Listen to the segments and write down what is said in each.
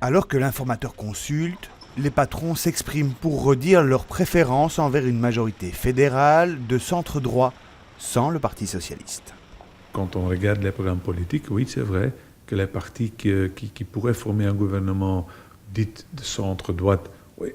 Alors que l'informateur consulte, les patrons s'expriment pour redire leur préférence envers une majorité fédérale de centre droit, sans le Parti socialiste. Quand on regarde les programmes politiques, oui, c'est vrai que les partis qui pourraient former un gouvernement dit de centre-droite, oui,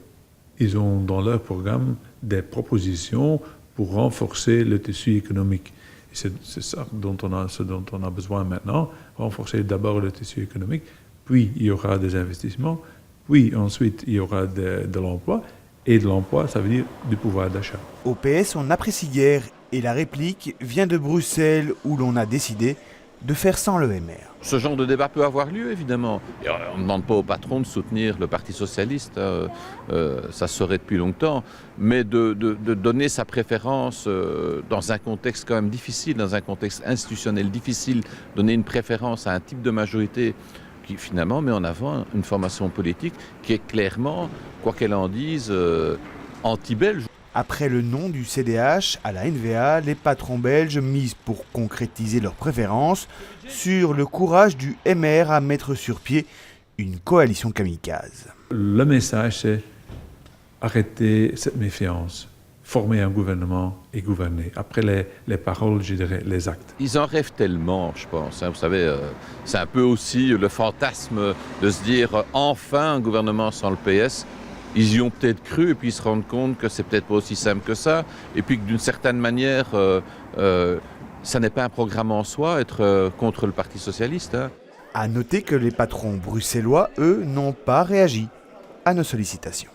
ils ont dans leur programme des propositions pour renforcer le tissu économique. Et c'est ça ce dont on a besoin maintenant, renforcer d'abord le tissu économique, puis il y aura des investissements, puis ensuite il y aura de l'emploi, et de l'emploi, ça veut dire du pouvoir d'achat. Au PS, on apprécie guère et la réplique vient de Bruxelles où l'on a décidé de faire sans le MR. Ce genre de débat peut avoir lieu, évidemment. Et on ne demande pas au patron de soutenir le Parti socialiste, ça se saurait depuis longtemps, mais de donner sa préférence dans un contexte quand même difficile, dans un contexte institutionnel difficile, donner une préférence à un type de majorité qui finalement met en avant une formation politique qui est clairement, quoi qu'elle en dise, anti-belge. Après le nom du CDH à la NVA, les patrons belges misent pour concrétiser leurs préférences sur le courage du MR à mettre sur pied une coalition kamikaze. Le message, c'est arrêter cette méfiance, former un gouvernement et gouverner. Après les paroles, je dirais les actes. Ils en rêvent tellement, je pense. Vous savez, c'est un peu aussi le fantasme de se dire enfin un gouvernement sans le PS. Ils y ont peut-être cru et puis ils se rendent compte que c'est peut-être pas aussi simple que ça. Et puis que d'une certaine manière, ça n'est pas un programme en soi, être contre le Parti socialiste. Hein. À noter que les patrons bruxellois, eux, n'ont pas réagi à nos sollicitations.